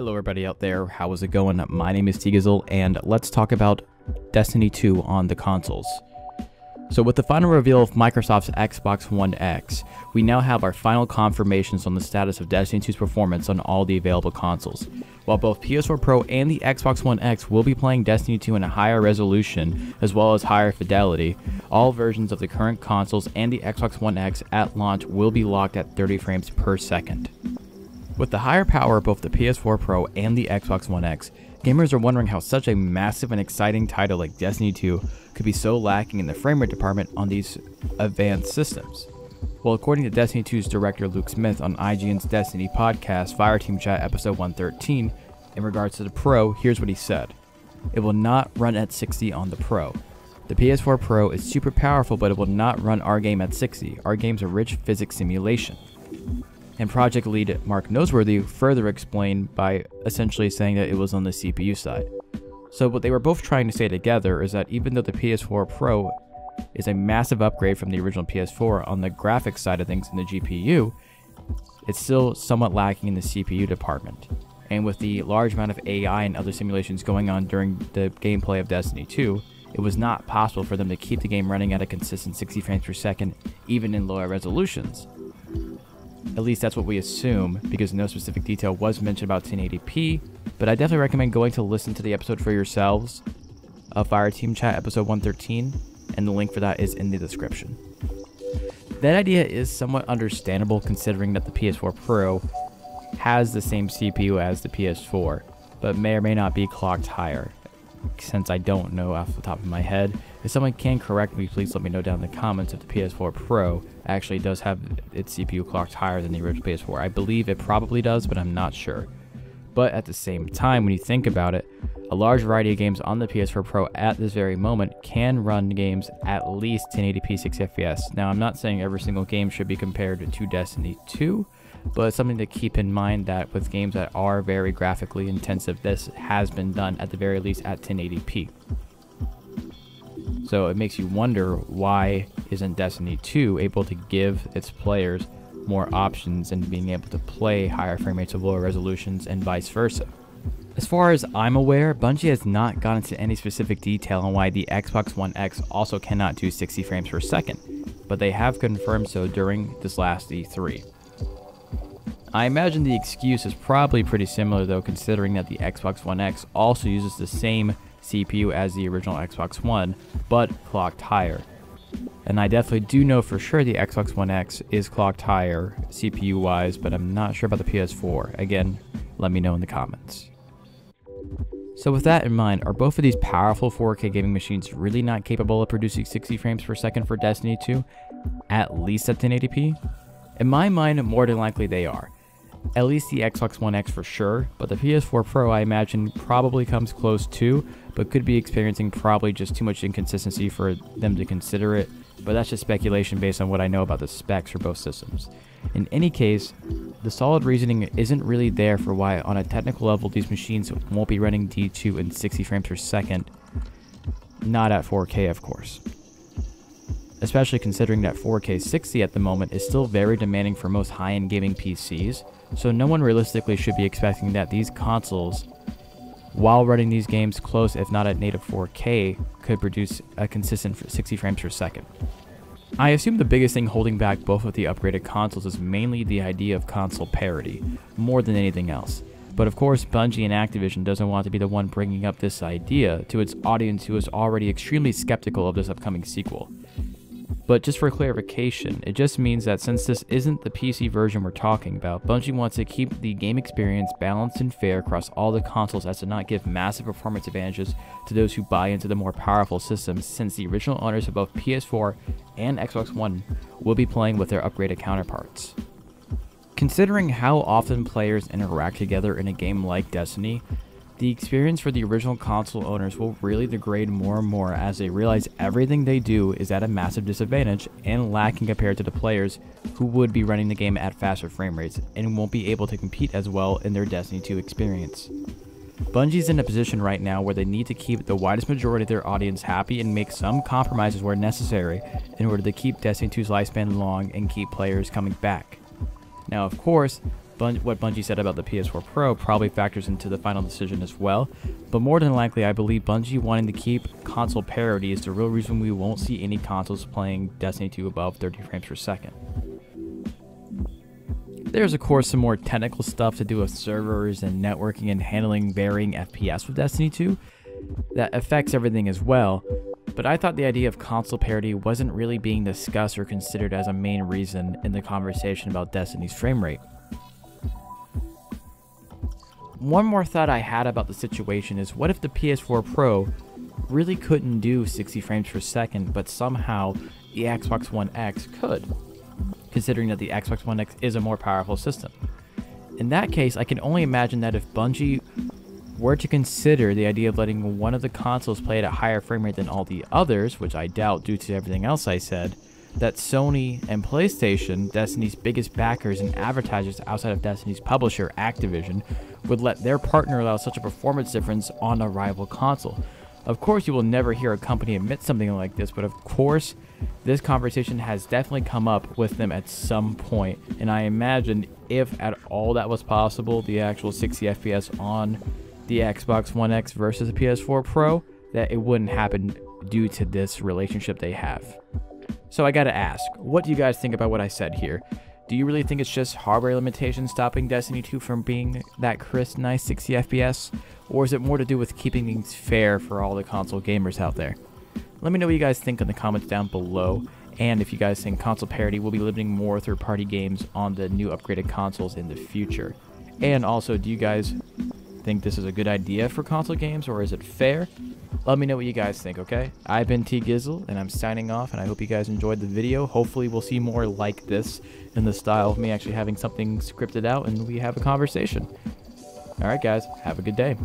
Hello everybody out there, how is it going? My name is T-Gizzle, and let's talk about Destiny 2 on the consoles. So with the final reveal of Microsoft's Xbox One X, we now have our final confirmations on the status of Destiny 2's performance on all the available consoles. While both PS4 Pro and the Xbox One X will be playing Destiny 2 in a higher resolution as well as higher fidelity, all versions of the current consoles and the Xbox One X at launch will be locked at 30 frames per second. With the higher power of both the PS4 Pro and the Xbox One X, gamers are wondering how such a massive and exciting title like Destiny 2 could be so lacking in the frame rate department on these advanced systems. Well, according to Destiny 2's director Luke Smith on IGN's Destiny podcast Fireteam Chat episode 113, in regards to the Pro, here's what he said. It will not run at 60 on the Pro. The PS4 Pro is super powerful, but it will not run our game at 60. Our game's a rich physics simulation. And project lead Mark Noseworthy further explained by essentially saying that it was on the CPU side. So what they were both trying to say together is that even though the PS4 Pro is a massive upgrade from the original PS4 on the graphics side of things in the GPU, it's still somewhat lacking in the CPU department. And with the large amount of AI and other simulations going on during the gameplay of Destiny 2, it was not possible for them to keep the game running at a consistent 60 frames per second, even in lower resolutions. At least that's what we assume, because no specific detail was mentioned about 1080p, but I definitely recommend going to listen to the episode for yourselves of Fireteam Chat episode 113, and the link for that is in the description. That idea is somewhat understandable considering that the PS4 Pro has the same CPU as the PS4, but may or may not be clocked higher. Since I don't know off the top of my head, if someone can correct me, please let me know down in the comments if the PS4 Pro actually does have its CPU clocked higher than the original PS4. I believe it probably does, but I'm not sure. But at the same time, when you think about it, a large variety of games on the PS4 Pro at this very moment can run games at least 1080p 60 FPS. Now, I'm not saying every single game should be compared to Destiny 2, but it's something to keep in mind that with games that are very graphically intensive, this has been done at the very least at 1080p. So it makes you wonder, why isn't Destiny 2 able to give its players more options and being able to play higher frame rates of lower resolutions and vice versa? As far as I'm aware, Bungie has not gone into any specific detail on why the Xbox One X also cannot do 60 frames per second, but they have confirmed so during this last E3. I imagine the excuse is probably pretty similar though, considering that the Xbox One X also uses the same CPU as the original Xbox One, but clocked higher. And I definitely do know for sure the Xbox One X is clocked higher CPU wise, but I'm not sure about the PS4. Again, let me know in the comments. So with that in mind, are both of these powerful 4K gaming machines really not capable of producing 60 frames per second for Destiny 2, at least at 1080p? In my mind, more than likely they are. At least the Xbox One X for sure, but the PS4 Pro I imagine probably comes close too, but could be experiencing probably just too much inconsistency for them to consider it, but that's just speculation based on what I know about the specs for both systems. In any case, the solid reasoning isn't really there for why on a technical level these machines won't be running D2 in 60 frames per second, not at 4K of course. Especially considering that 4K 60 at the moment is still very demanding for most high-end gaming PCs, so no one realistically should be expecting that these consoles, while running these games close if not at native 4K, could produce a consistent 60 frames per second. I assume the biggest thing holding back both of the upgraded consoles is mainly the idea of console parity, more than anything else. But of course, Bungie and Activision doesn't want to be the one bringing up this idea to its audience who is already extremely skeptical of this upcoming sequel. But just for clarification, it just means that since this isn't the PC version we're talking about, Bungie wants to keep the game experience balanced and fair across all the consoles as to not give massive performance advantages to those who buy into the more powerful systems, since the original owners of both PS4 and Xbox One will be playing with their upgraded counterparts. Considering how often players interact together in a game like Destiny, the experience for the original console owners will really degrade more and more as they realize everything they do is at a massive disadvantage and lacking compared to the players who would be running the game at faster frame rates and won't be able to compete as well in their Destiny 2 experience. Bungie's in a position right now where they need to keep the widest majority of their audience happy and make some compromises where necessary in order to keep Destiny 2's lifespan long and keep players coming back. Now of course, what Bungie said about the PS4 Pro probably factors into the final decision as well, but more than likely I believe Bungie wanting to keep console parity is the real reason we won't see any consoles playing Destiny 2 above 30 frames per second. There's of course some more technical stuff to do with servers and networking and handling varying FPS with Destiny 2 that affects everything as well, but I thought the idea of console parity wasn't really being discussed or considered as a main reason in the conversation about Destiny's frame rate. One more thought I had about the situation is, what if the PS4 Pro really couldn't do 60 frames per second, but somehow the Xbox One X could, considering that the Xbox One X is a more powerful system? In that case, I can only imagine that if Bungie were to consider the idea of letting one of the consoles play at a higher frame rate than all the others, which I doubt due to everything else I said, that Sony and PlayStation, Destiny's biggest backers and advertisers outside of Destiny's publisher, Activision, would let their partner allow such a performance difference on a rival console. Of course, you will never hear a company admit something like this, but of course, this conversation has definitely come up with them at some point, and I imagine if at all that was possible, the actual 60 FPS on the Xbox One X versus the PS4 Pro, that it wouldn't happen due to this relationship they have. So I gotta ask, what do you guys think about what I said here? Do you really think it's just hardware limitations stopping Destiny 2 from being that crisp, nice 60 FPS? Or is it more to do with keeping things fair for all the console gamers out there? Let me know what you guys think in the comments down below, and if you guys think console parity will be limiting more third-party games on the new upgraded consoles in the future. And also, do you guys think this is a good idea for console games, or is it fair? Let me know what you guys think, okay? I've been T Gizzle, and I'm signing off, and I hope you guys enjoyed the video. Hopefully we'll see more like this in the style of me actually having something scripted out and we have a conversation. Alright guys, have a good day.